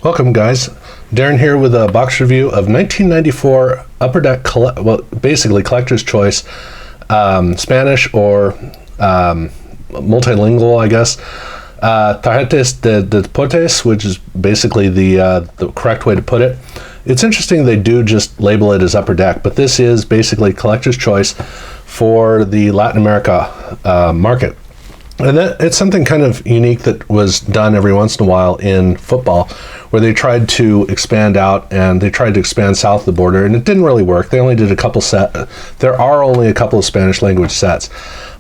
Welcome, guys. Darren here with a box review of 1994 Upper Deck, basically collector's choice, Spanish or multilingual, I guess. Tarjetas de Deportes, which is basically the correct way to put it. It's interesting they do just label it as Upper Deck, but this is basically collector's choice for the Latin America market. And it's something kind of unique that was done every once in a while in football, where they tried to expand out and they tried to expand south of the border, and it didn't really work. They only did a couple there are only a couple of Spanish language sets.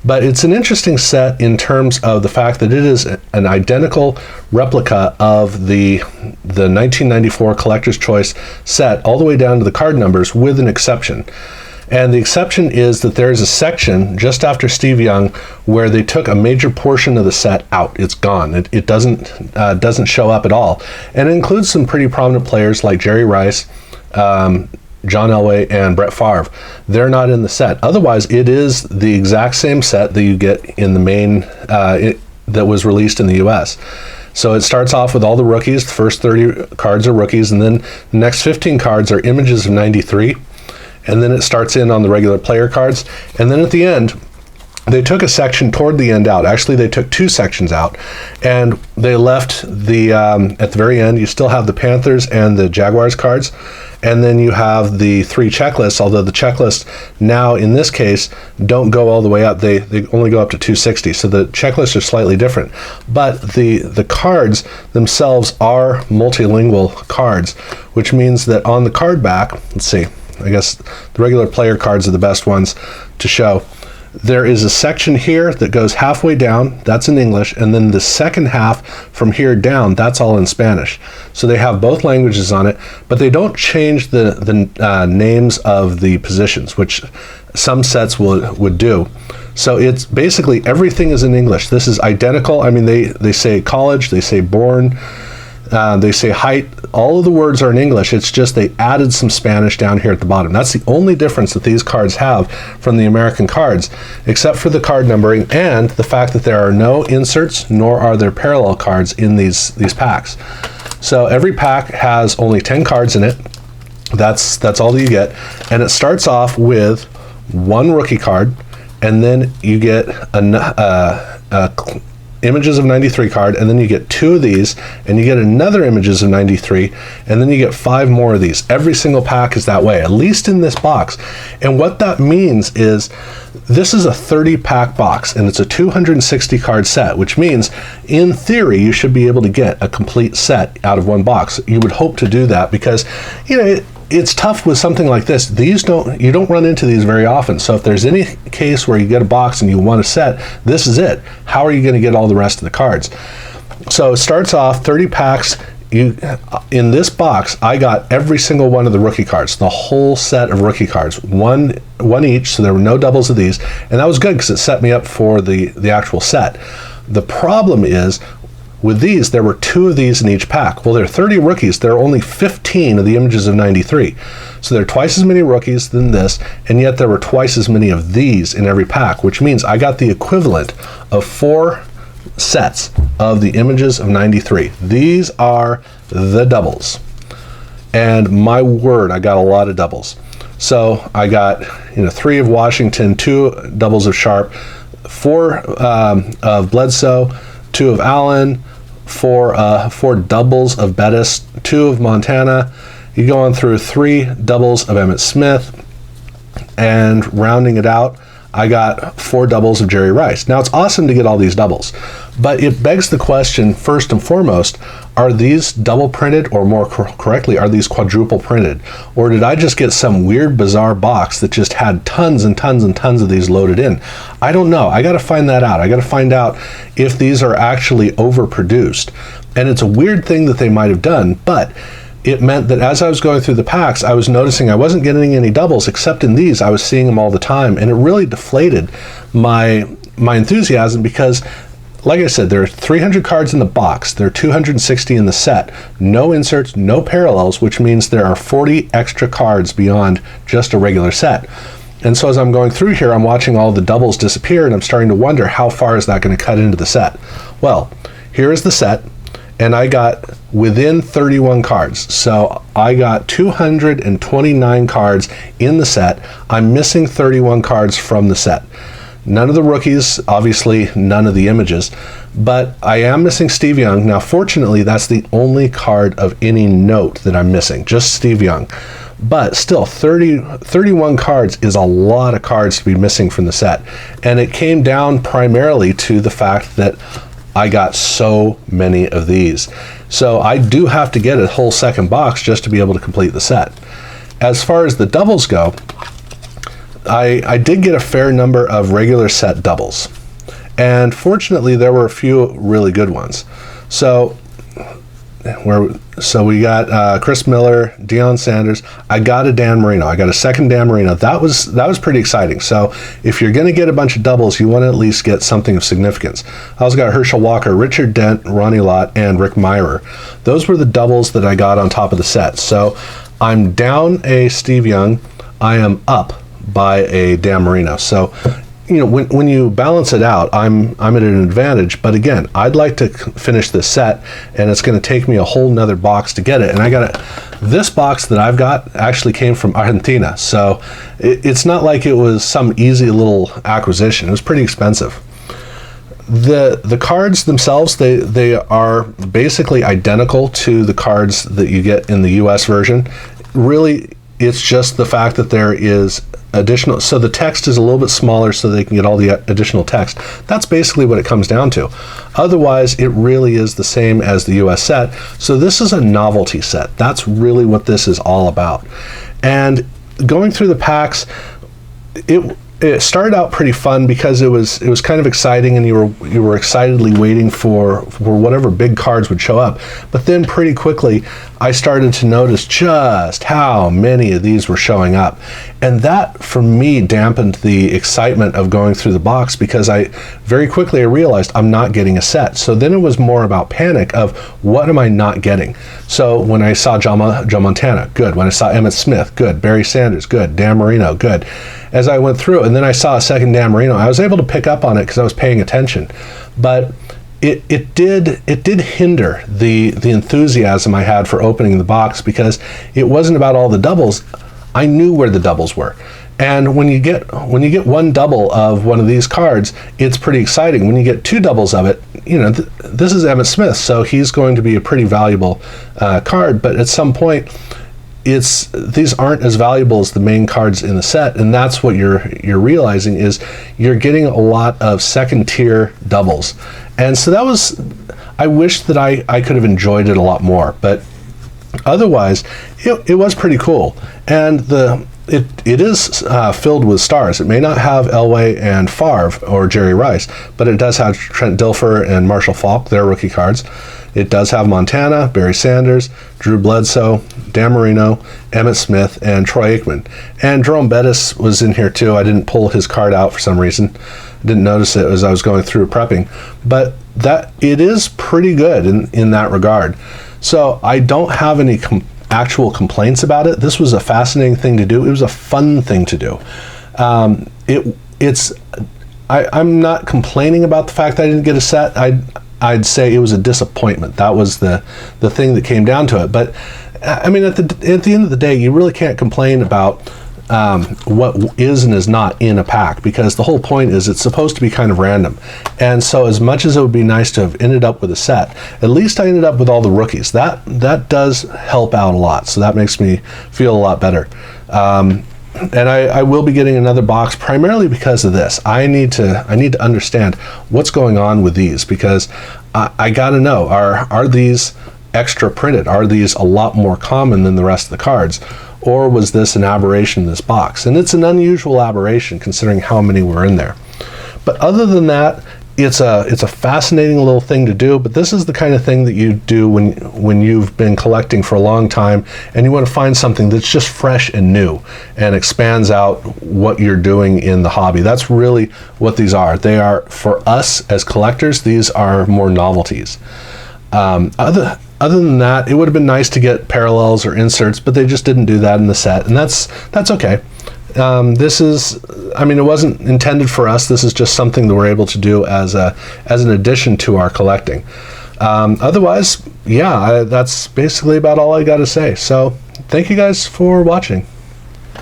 But it's an interesting set in terms of the fact that it is an identical replica of the 1994 Collector's Choice set, all the way down to the card numbers, with an exception. And the exception is that there's a section just after Steve Young where they took a major portion of the set out. It's gone. It doesn't show up at all. And it includes some pretty prominent players like Jerry Rice, John Elway, and Brett Favre. They're not in the set. Otherwise, it is the exact same set that you get in the main that was released in the US. So it starts off with all the rookies. The first 30 cards are rookies, and then the next 15 cards are images of 93. And then it starts in on the regular player cards. And then at the end, they took a section toward the end out. Actually, they took two sections out. And they left at the very end, you still have the Panthers and the Jaguars cards. And then you have the three checklists, although the checklists now, in this case, don't go all the way up. They only go up to 260. So the checklists are slightly different. But the cards themselves are multilingual cards, which means that on the card back, let's see, I guess the regular player cards are the best ones to show. There is a section here that goes halfway down, that's in English, and then the second half from here down, that's all in Spanish. So they have both languages on it, but they don't change the names of the positions, which some sets would do. So it's basically everything is in English. This is identical. I mean, they say college, they say born, they say height. All of the words are in English. It's just they added some Spanish down here at the bottom. That's the only difference that these cards have from the American cards, except for the card numbering and the fact that there are no inserts, nor are there parallel cards in these packs. So every pack has only 10 cards in it. That's all that you get. And it starts off with one rookie card, and then you get images of 93 card, and then you get two of these, and you get another images of 93, and then you get 5 more of these. Every single pack is that way, at least in this box. And what that means is this is a 30-pack box, and it's a 260 card set, which means in theory you should be able to get a complete set out of one box. You would hope to do that because, you know, it's tough with something like this. You don't run into these very often. So if there's any case where you get a box and you want a set, this is it. How are you going to get all the rest of the cards? So it starts off 30 packs. In this box, I got every single one of the rookie cards, the whole set of rookie cards, one each. So there were no doubles of these, and that was good because it set me up for the actual set. The problem is, with these, there were 2 of these in each pack. Well, there are 30 rookies. There are only 15 of the images of 93. So there are twice as many rookies than this, and yet there were twice as many of these in every pack, which means I got the equivalent of 4 sets of the images of 93. These are the doubles. And my word, I got a lot of doubles. So I got 3 of Washington, 2 doubles of Sharp, 4 of Bledsoe, 2 of Allen, 4 doubles of Bettis, 2 of Montana. You go on through 3 doubles of Emmitt Smith, and rounding it out, I got 4 doubles of Jerry Rice. Now, it's awesome to get all these doubles, but it begs the question, first and foremost, are these double printed, or more correctly, are these quadruple printed? Or did I just get some weird, bizarre box that just had tons and tons and tons of these loaded in? I don't know. I got to find that out. I got to find out if these are actually overproduced. And it's a weird thing that they might have done, but it meant that as I was going through the packs, I was noticing I wasn't getting any doubles, except in these. I was seeing them all the time, and it really deflated my enthusiasm because, like I said, there are 300 cards in the box. There are 260 in the set. No inserts, no parallels, which means there are 40 extra cards beyond just a regular set. And so as I'm going through here, I'm watching all the doubles disappear, and I'm starting to wonder, how far is that going to cut into the set? Well, here is the set. and I got within 31 cards. So I got 229 cards in the set. I'm missing 31 cards from the set. None of the rookies, obviously none of the images, but I am missing Steve Young. Now, fortunately, that's the only card of any note that I'm missing, just Steve Young. But still, 31 cards is a lot of cards to be missing from the set. And it came down primarily to the fact that I got so many of these. So I do have to get a whole second box just to be able to complete the set. As far as the doubles go, I did get a fair number of regular set doubles. And fortunately, there were a few really good ones. So we got Chris Miller, Deion Sanders. I got a Dan Marino. I got a second Dan Marino. That was pretty exciting. So if you're going to get a bunch of doubles, you want to at least get something of significance. I also got Herschel Walker, Richard Dent, Ronnie Lott, and Rick Myrer. Those were the doubles that I got on top of the set. So I'm down a Steve Young. I am up by a Dan Marino. So, you know, when you balance it out, I'm at an advantage. But again, I'd like to finish this set, and it's going to take me a whole nother box to get it. And I got it. This box that I've got actually came from Argentina, so it's not like it was some easy little acquisition. It was pretty expensive. The cards themselves, they are basically identical to the cards that you get in the US version. Really, it's just the fact that there is additional, so the text is a little bit smaller so they can get all the additional text. That's basically what it comes down to. Otherwise, it really is the same as the US set. So this is a novelty set. That's really what this is all about. And going through the packs, it started out pretty fun because it was kind of exciting, and you were excitedly waiting for whatever big cards would show up. But then pretty quickly I started to notice just how many of these were showing up, and that for me dampened the excitement of going through the box, because I very quickly realized I'm not getting a set. So then it was more about panic of what am I not getting. So when I saw Joe Montana, good. When I saw Emmitt Smith, good. Barry Sanders, good. Dan Marino, good. As I went through, and then I saw a second Dan Marino, I was able to pick up on it because I was paying attention. But it did hinder the enthusiasm I had for opening the box, because it wasn't about all the doubles. I knew where the doubles were. And when you get one double of one of these cards, it's pretty exciting. When you get two doubles of it, you know, this is Emmitt Smith, so he's going to be a pretty valuable card. But at some point, these aren't as valuable as the main cards in the set, and that's what you're realizing is you're getting a lot of second tier doubles. And so I wish that I could have enjoyed it a lot more, but otherwise it was pretty cool. And it is filled with stars. It may not have Elway and Favre or Jerry Rice, but it does have Trent Dilfer and Marshall Faulk, their rookie cards. It does have Montana, Barry Sanders, Drew Bledsoe, Dan Marino, Emmitt Smith, and Troy Aikman. And Jerome Bettis was in here too. I didn't pull his card out for some reason. Didn't notice it as I was going through prepping. But it is pretty good in that regard. So I don't have any actual complaints about it. This was a fascinating thing to do. It was a fun thing to do. I'm not complaining about the fact that I didn't get a set. I'd say it was a disappointment. That was the thing that came down to it. But I mean, at the end of the day, you really can't complain about what is and is not in a pack, because the whole point is it's supposed to be kind of random. And so as much as it would be nice to have ended up with a set, at least I ended up with all the rookies. That does help out a lot, so that makes me feel a lot better. And I will be getting another box primarily because of this. I need to understand what's going on with these, because I got to know, are these extra printed? Are these a lot more common than the rest of the cards? Or was this an aberration in this box? And it's an unusual aberration considering how many were in there. But other than that, it's a fascinating little thing to do, but this is the kind of thing that you do when you've been collecting for a long time and you want to find something that's just fresh and new and expands out what you're doing in the hobby. That's really what these are. They are, for us as collectors, these are more novelties. Other than that, it would have been nice to get parallels or inserts, but they just didn't do that in the set, and that's okay. It wasn't intended for us. This is just something that we're able to do as an addition to our collecting. Otherwise, yeah, that's basically about all I got to say. So thank you guys for watching.